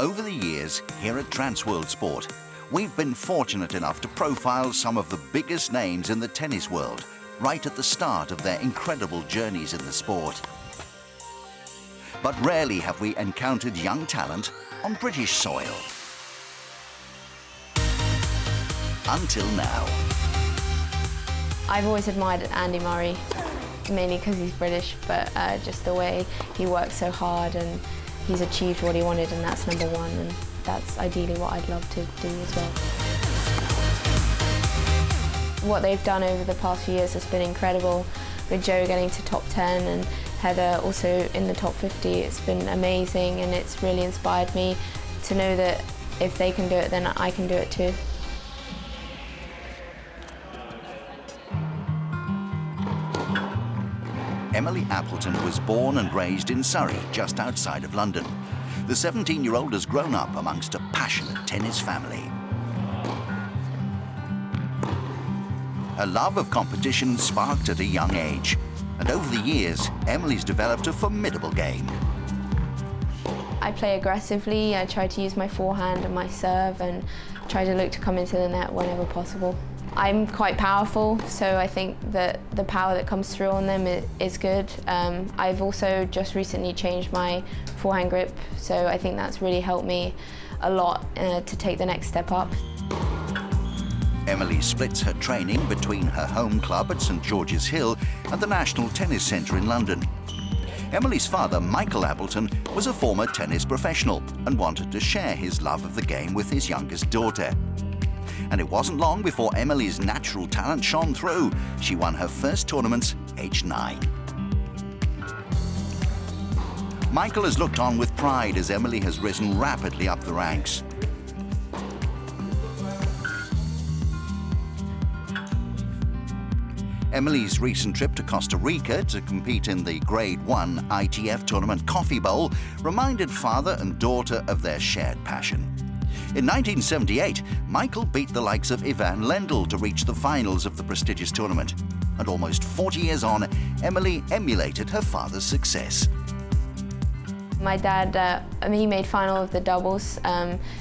Over the years, here at Transworld Sport, we've been fortunate enough to profile some of the biggest names in the tennis world right at the start of their incredible journeys in the sport. But rarely have we encountered young talent on British soil. Until now. I've always admired Andy Murray, mainly because he's British, but just the way he works so hard and he's achieved what he wanted, and that's number one, and that's ideally what I'd love to do as well. What they've done over the past few years has been incredible, with Joe getting to top 10 and Heather also in the top 50. It's been amazing, and it's really inspired me to know that if they can do it, then I can do it too. Emily Appleton was born and raised in Surrey, just outside of London. The 17-year-old has grown up amongst a passionate tennis family. Her love of competition sparked at a young age, and over the years, Emily's developed a formidable game. I play aggressively. I try to use my forehand and my serve and try to look to come into the net whenever possible. I'm quite powerful, so I think that the power that comes through on them is good. I've also just recently changed my forehand grip, so I think that's really helped me a lot to take the next step up. Emily splits her training between her home club at St George's Hill and the National Tennis Centre in London. Emily's father, Michael Appleton, was a former tennis professional and wanted to share his love of the game with his youngest daughter. And it wasn't long before Emily's natural talent shone through. She won her first tournaments aged 9. Michael has looked on with pride as Emily has risen rapidly up the ranks. Emily's recent trip to Costa Rica to compete in the Grade 1 ITF tournament Coffee Bowl reminded father and daughter of their shared passion. In 1978, Michael beat the likes of Ivan Lendl to reach the finals of the prestigious tournament. And almost 40 years on, Emily emulated her father's success. My dad, he made final of the doubles,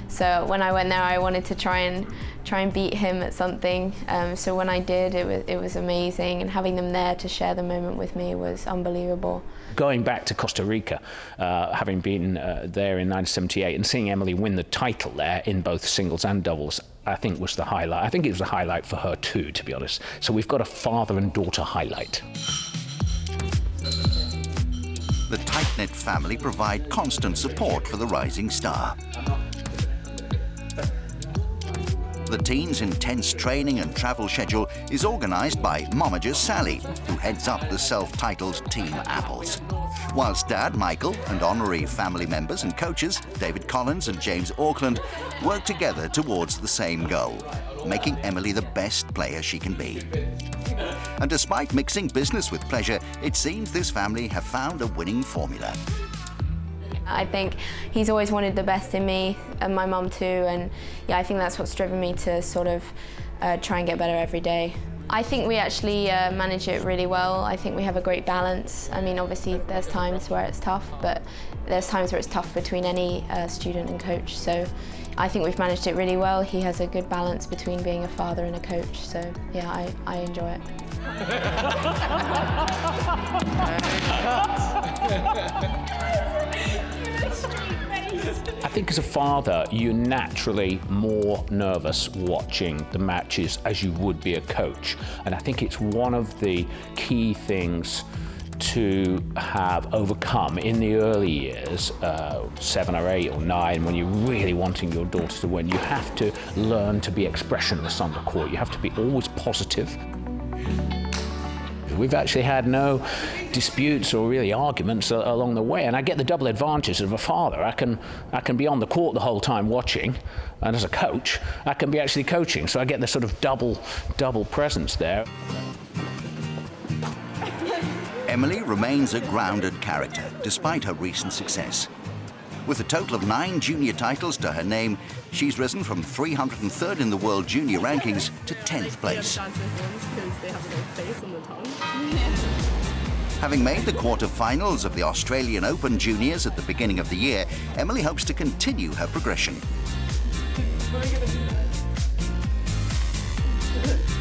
so when I went there I wanted to try and beat him at something. So when I did, it was amazing, and having them there to share the moment with me was unbelievable. Going back to Costa Rica, having been there in 1978 and seeing Emily win the title there in both singles and doubles, I think was the highlight. I think it was a highlight for her too, to be honest. So we've got a father and daughter highlight. The tight-knit family provide constant support for the rising star. The teen's intense training and travel schedule is organised by momager Sally, who heads up the self-titled Team Apples. Whilst Dad, Michael, and honorary family members and coaches, David Collins and James Auckland, work together towards the same goal, making Emily the best player she can be. And despite mixing business with pleasure, it seems this family have found a winning formula. I think he's always wanted the best in me, and my mum too, and yeah, I think that's what's driven me to sort of try and get better every day. I think we actually manage it really well. I think we have a great balance. I mean, obviously there's times where it's tough, but there's times where it's tough between any student and coach, so I think we've managed it really well. He has a good balance between being a father and a coach, so yeah, I enjoy it. I think as a father, you're naturally more nervous watching the matches as you would be a coach. And I think it's one of the key things to have overcome in the early years, 7 or 8 or 9, when you're really wanting your daughter to win. You have to learn to be expressionless on the court. You have to be always positive. We've actually had no disputes or really arguments along the way, and I get the double advantage of a father. I can be on the court the whole time watching, and as a coach, I can be actually coaching, so I get the sort of double presence there. Emily remains a grounded character, despite her recent success. With a total of 9 junior titles to her name, she's risen from 303rd in the world junior rankings to 10th place. Having made the quarter-finals of the Australian Open Juniors at the beginning of the year, Emily hopes to continue her progression.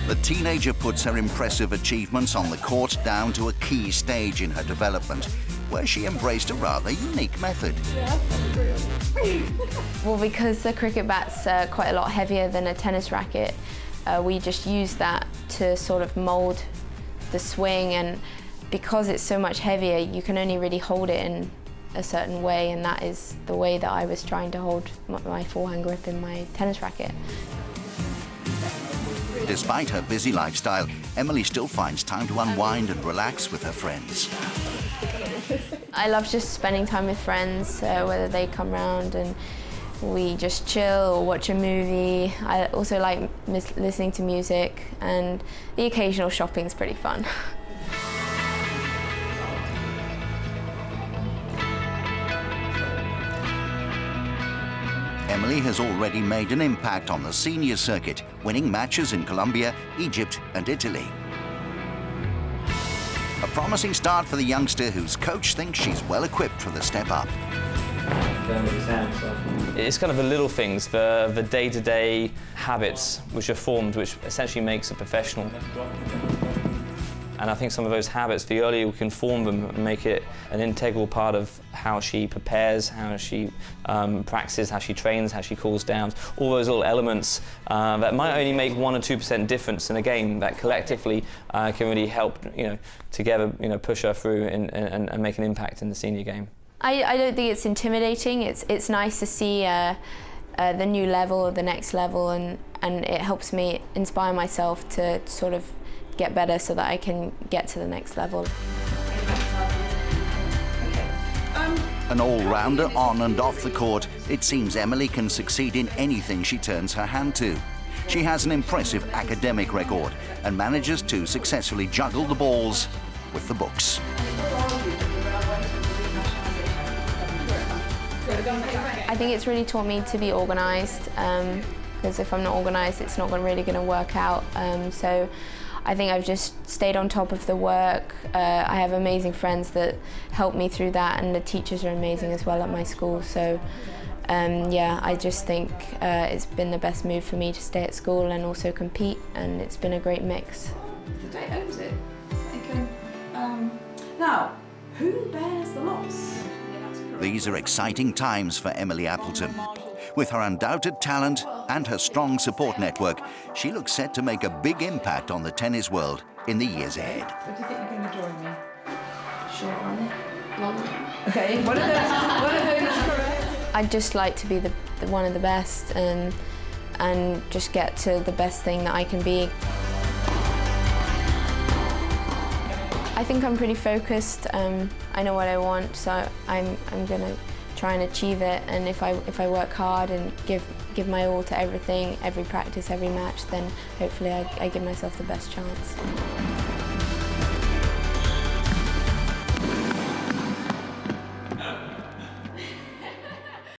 The teenager puts her impressive achievements on the court down to a key stage in her development, where she embraced a rather unique method. Well, because the cricket bat's quite a lot heavier than a tennis racket, we just use that to sort of mould the swing, and because it's so much heavier, you can only really hold it in a certain way, and that is the way that I was trying to hold my forehand grip in my tennis racket. Despite her busy lifestyle, Emily still finds time to unwind and relax with her friends. I love just spending time with friends, whether they come round and we just chill or watch a movie. I also like listening to music, and the occasional shopping's pretty fun. Emily has already made an impact on the senior circuit, winning matches in Colombia, Egypt and Italy. A promising start for the youngster whose coach thinks she's well equipped for the step up. It's kind of the little things, the day-to-day habits which are formed, which essentially makes a professional. And I think some of those habits, the earlier we can form them and make it an integral part of how she prepares, how she practices, how she trains, how she cools down, all those little elements that might only make 1 or 2% difference in a game, that collectively can really help, together, push her through and make an impact in the senior game. I don't think it's intimidating. It's nice to see the new level or the next level, and it helps me inspire myself to sort of get better so that I can get to the next level. An all-rounder on and off the court, it seems Emily can succeed in anything she turns her hand to. She has an impressive academic record and manages to successfully juggle the balls with the books. I think it's really taught me to be organised, because if I'm not organised, it's not really going to work out. So I think I've just stayed on top of the work. I have amazing friends that help me through that, and the teachers are amazing as well at my school. So yeah, I just think it's been the best move for me to stay at school and also compete, and it's been a great mix. The date owns it. Okay. Now, who bears the loss? These are exciting times for Emily Appleton. With her undoubted talent and her strong support network, she looks set to make a big impact on the tennis world in the years ahead. What do you think you're going to join me? Short run, long run. Okay, what are those correct? I'd just like to be the one of the best, and just get to the best thing that I can be. I think I'm pretty focused. I know what I want, so I'm going to try and achieve it. And if I work hard and give my all to everything, every practice, every match, then hopefully I give myself the best chance.